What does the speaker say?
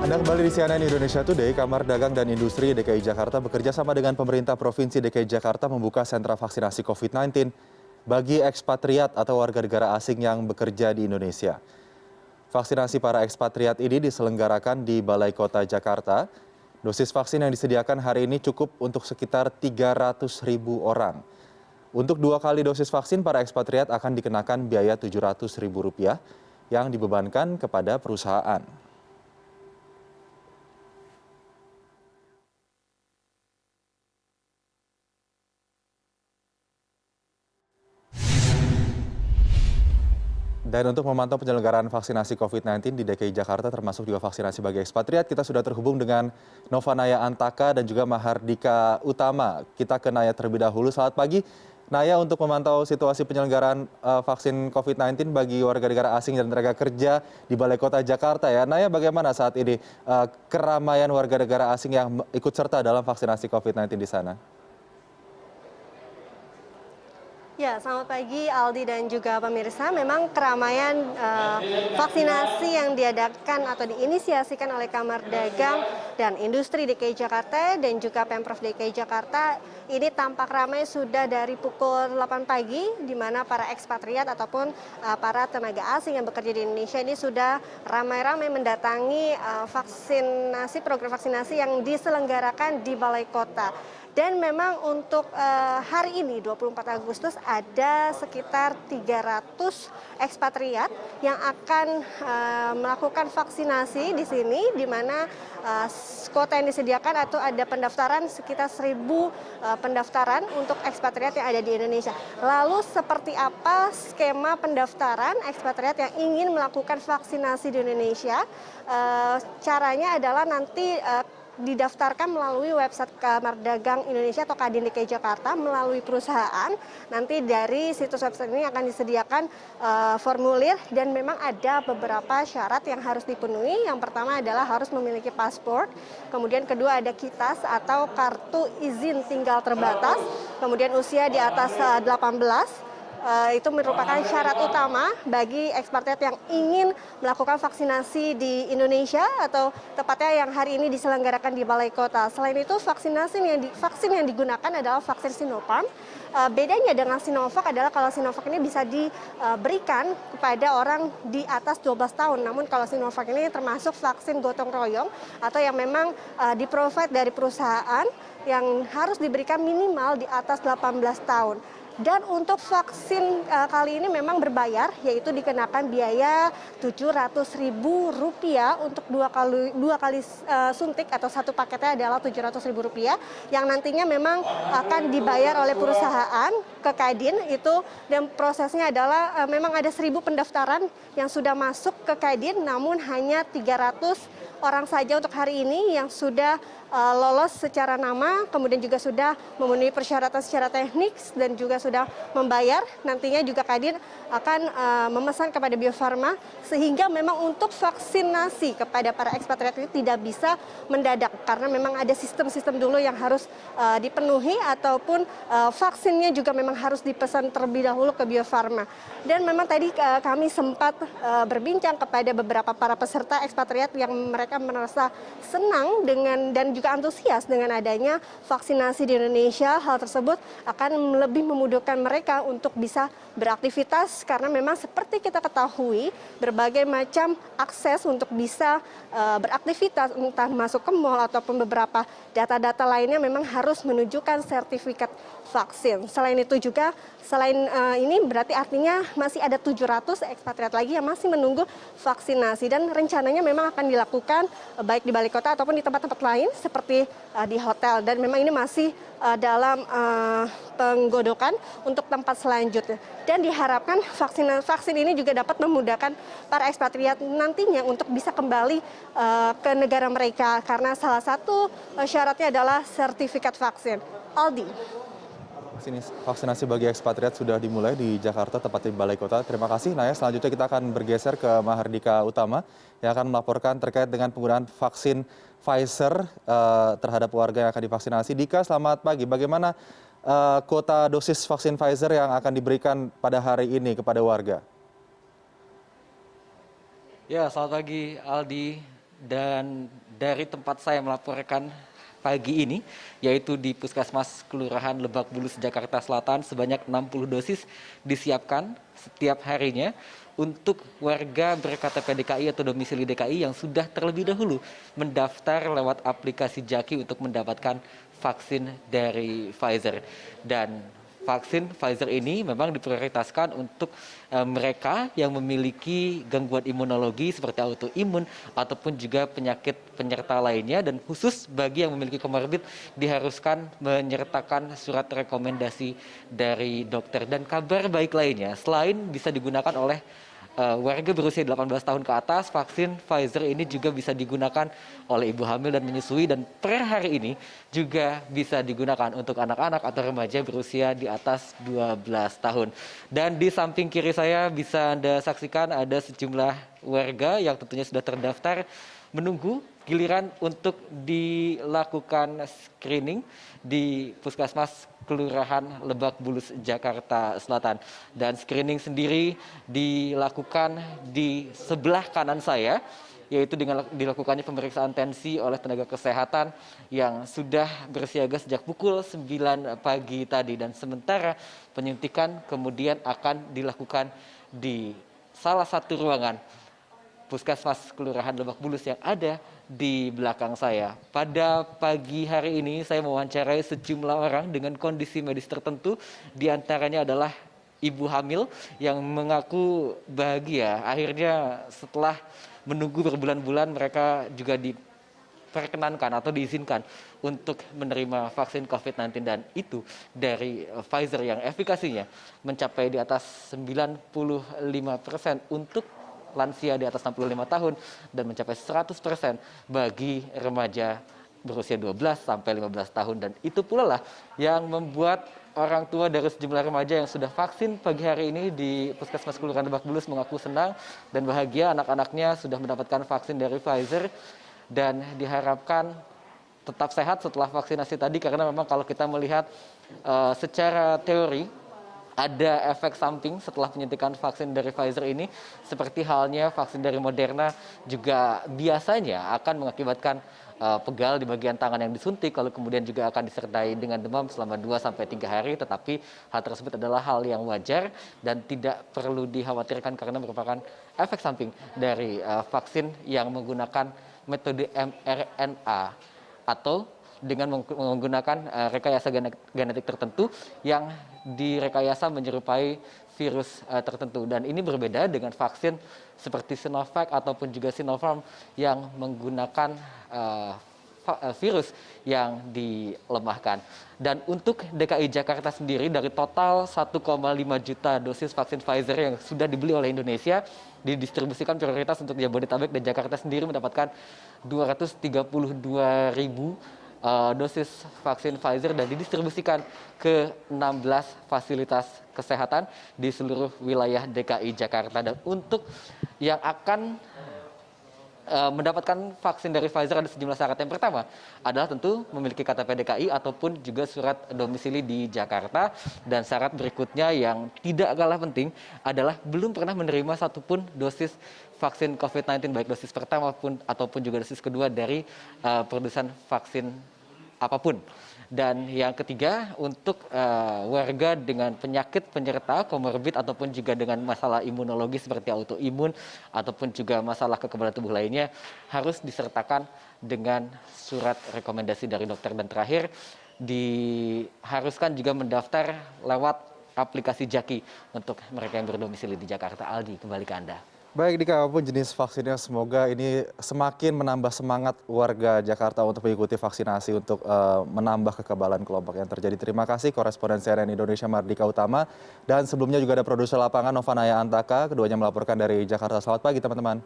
Anda kembali di CNN Indonesia Today. Kamar Dagang dan Industri DKI Jakarta bekerja sama dengan pemerintah Provinsi DKI Jakarta membuka sentra vaksinasi COVID-19 bagi ekspatriat atau warga negara asing yang bekerja di Indonesia. Vaksinasi para ekspatriat ini diselenggarakan di Balai Kota Jakarta. Dosis vaksin yang disediakan hari ini cukup untuk sekitar 300.000 orang. Untuk 2 kali dosis vaksin, para ekspatriat akan dikenakan biaya Rp700.000 yang dibebankan kepada perusahaan. Dan untuk memantau penyelenggaraan vaksinasi COVID-19 di DKI Jakarta termasuk juga vaksinasi bagi ekspatriat, kita sudah terhubung dengan Novanaya Antaka dan juga Mahardika Utama. Kita ke Naya terlebih dahulu. Selamat pagi, Naya, untuk memantau situasi penyelenggaraan vaksin COVID-19 bagi warga negara asing dan tenaga kerja di Balai Kota Jakarta ya. Naya, bagaimana saat ini keramaian warga negara asing yang ikut serta dalam vaksinasi COVID-19 di sana? Ya, selamat pagi Aldi dan juga pemirsa. Memang keramaian vaksinasi yang diadakan atau diinisiasikan oleh Kamar Dagang dan Industri DKI Jakarta dan juga Pemprov DKI Jakarta ini tampak ramai sudah dari pukul 8 pagi, di mana para ekspatriat ataupun para tenaga asing yang bekerja di Indonesia ini sudah ramai-ramai mendatangi program vaksinasi yang diselenggarakan di Balai Kota. Dan memang untuk hari ini 24 Agustus ada sekitar 300 ekspatriat yang akan melakukan vaksinasi di sini, di mana kuota yang disediakan atau ada pendaftaran sekitar 1.000 pendaftaran untuk ekspatriat yang ada di Indonesia. Lalu seperti apa skema pendaftaran ekspatriat yang ingin melakukan vaksinasi di Indonesia? Caranya adalah nanti didaftarkan melalui website Kamar Dagang Indonesia atau Kadin DKI Jakarta melalui perusahaan. Nanti dari situs website ini akan disediakan formulir dan memang ada beberapa syarat yang harus dipenuhi. Yang pertama adalah harus memiliki paspor, kemudian kedua ada KITAS atau kartu izin tinggal terbatas, kemudian usia di atas 18. Itu merupakan syarat utama bagi ekspatriat yang ingin melakukan vaksinasi di Indonesia atau tepatnya yang hari ini diselenggarakan di Balai Kota. Selain itu vaksin yang digunakan adalah vaksin Sinopharm. Bedanya dengan Sinovac adalah kalau Sinovac ini bisa diberikan kepada orang di atas 12 tahun. Namun kalau Sinovac ini termasuk vaksin gotong royong atau yang memang di-provide dari perusahaan yang harus diberikan minimal di atas 18 tahun. Dan untuk vaksin kali ini memang berbayar, yaitu dikenakan biaya Rp700.000 untuk dua kali suntik atau satu paketnya adalah Rp700.000 yang nantinya memang akan dibayar oleh perusahaan ke Kadin itu, dan prosesnya adalah memang ada 1.000 pendaftaran yang sudah masuk ke Kadin, namun hanya 300 orang saja untuk hari ini yang sudah lolos secara nama, kemudian juga sudah memenuhi persyaratan secara teknis dan juga sudah membayar. Nantinya juga Kadin akan memesan kepada Bio Farma sehingga memang untuk vaksinasi kepada para ekspatriat ini tidak bisa mendadak karena memang ada sistem-sistem dulu yang harus dipenuhi ataupun vaksinnya juga memang harus dipesan terlebih dahulu ke Bio Farma. Dan memang tadi kami sempat berbincang kepada beberapa para peserta ekspatriat yang mereka merasa senang dengan dan juga antusias dengan adanya vaksinasi di Indonesia. Hal tersebut akan lebih memudahkan mereka untuk bisa beraktivitas karena memang seperti kita ketahui berbagai macam akses untuk bisa beraktivitas entah masuk ke mal ataupun beberapa data-data lainnya memang harus menunjukkan sertifikat vaksin. Selain itu juga ini berarti artinya masih ada 700 ekspatriat lagi yang masih menunggu vaksinasi dan rencananya memang akan dilakukan baik di Balai Kota ataupun di tempat-tempat lain seperti di hotel, dan memang ini masih dalam penggodokan untuk tempat selanjutnya. Dan diharapkan vaksin ini juga dapat memudahkan para ekspatriat nantinya untuk bisa kembali ke negara mereka karena salah satu syaratnya adalah sertifikat vaksin. Aldi. Vaksinasi bagi ekspatriat sudah dimulai di Jakarta, tepatnya di Balai Kota. Terima kasih, Naya. Selanjutnya kita akan bergeser ke Mahardika Utama yang akan melaporkan terkait dengan penggunaan vaksin Pfizer terhadap warga yang akan divaksinasi. Dika, selamat pagi. Bagaimana kuota dosis vaksin Pfizer yang akan diberikan pada hari ini kepada warga? Ya, selamat pagi Aldi dan dari tempat saya melaporkan pagi ini, yaitu di Puskesmas Kelurahan Lebak Bulus, Jakarta Selatan, sebanyak 60 dosis disiapkan setiap harinya untuk warga ber-KTP DKI atau domisili DKI yang sudah terlebih dahulu mendaftar lewat aplikasi Jaki untuk mendapatkan vaksin dari Pfizer. Dan vaksin Pfizer ini memang diprioritaskan untuk mereka yang memiliki gangguan imunologi seperti autoimun ataupun juga penyakit penyerta lainnya, dan khusus bagi yang memiliki komorbid diharuskan menyertakan surat rekomendasi dari dokter. Dan kabar baik lainnya, selain bisa digunakan oleh warga berusia 18 tahun ke atas, vaksin Pfizer ini juga bisa digunakan oleh ibu hamil dan menyusui, dan per hari ini juga bisa digunakan untuk anak-anak atau remaja berusia di atas 12 tahun. Dan di samping kiri saya bisa Anda saksikan ada sejumlah warga yang tentunya sudah terdaftar menunggu giliran untuk dilakukan screening di Puskesmas Kelurahan Lebak Bulus, Jakarta Selatan. Dan screening sendiri dilakukan di sebelah kanan saya, yaitu dengan dilakukannya pemeriksaan tensi oleh tenaga kesehatan yang sudah bersiaga sejak pukul 9 pagi tadi. Dan sementara penyuntikan kemudian akan dilakukan di salah satu ruangan Puskesmas Kelurahan Lebak Bulus yang ada di belakang saya. Pada pagi hari ini saya mewawancarai sejumlah orang dengan kondisi medis tertentu, di antaranya adalah ibu hamil yang mengaku bahagia. Akhirnya setelah menunggu berbulan-bulan mereka juga diperkenankan atau diizinkan untuk menerima vaksin COVID-19, dan itu dari Pfizer yang efikasinya mencapai di atas 95% untuk lansia di atas 65 tahun dan mencapai 100% bagi remaja berusia 12 sampai 15 tahun. Dan itu pula lah yang membuat orang tua dari sejumlah remaja yang sudah vaksin pagi hari ini di Puskesmas Kelurahan Lebak Bulus mengaku senang dan bahagia anak-anaknya sudah mendapatkan vaksin dari Pfizer, dan diharapkan tetap sehat setelah vaksinasi tadi, karena memang kalau kita melihat secara teori ada efek samping setelah penyuntikan vaksin dari Pfizer ini, seperti halnya vaksin dari Moderna juga biasanya akan mengakibatkan pegal di bagian tangan yang disuntik, lalu kemudian juga akan disertai dengan demam selama 2-3 hari, tetapi hal tersebut adalah hal yang wajar dan tidak perlu dikhawatirkan karena merupakan efek samping dari vaksin yang menggunakan metode mRNA atau dengan menggunakan rekayasa genetik tertentu yang direkayasa menyerupai virus tertentu. Dan ini berbeda dengan vaksin seperti Sinovac ataupun juga Sinopharm yang menggunakan virus yang dilemahkan. Dan untuk DKI Jakarta sendiri, dari total 1,5 juta dosis vaksin Pfizer yang sudah dibeli oleh Indonesia, didistribusikan prioritas untuk Jabodetabek, dan Jakarta sendiri mendapatkan 232.000 dosis vaksin Pfizer dan didistribusikan ke 16 fasilitas kesehatan di seluruh wilayah DKI Jakarta. Dan untuk yang akan mendapatkan vaksin dari Pfizer ada sejumlah syarat. Yang pertama adalah tentu memiliki KTP DKI ataupun juga surat domisili di Jakarta, dan syarat berikutnya yang tidak kalah penting adalah belum pernah menerima satupun dosis vaksin COVID-19, baik dosis pertama ataupun juga dosis kedua dari produsen vaksin apapun. Dan yang ketiga, untuk warga dengan penyakit penyerta komorbid ataupun juga dengan masalah imunologi seperti autoimun ataupun juga masalah kekebalan tubuh lainnya harus disertakan dengan surat rekomendasi dari dokter. Dan terakhir, diharuskan juga mendaftar lewat aplikasi Jaki untuk mereka yang berdomisili di Jakarta. Aldi, kembali ke Anda. Baik Dika, apapun jenis vaksinnya, semoga ini semakin menambah semangat warga Jakarta untuk mengikuti vaksinasi untuk menambah kekebalan kelompok yang terjadi. Terima kasih koresponden CNN Indonesia Mardika Utama, dan sebelumnya juga ada produser lapangan Novanaya Antaka, keduanya melaporkan dari Jakarta. Selamat pagi teman-teman.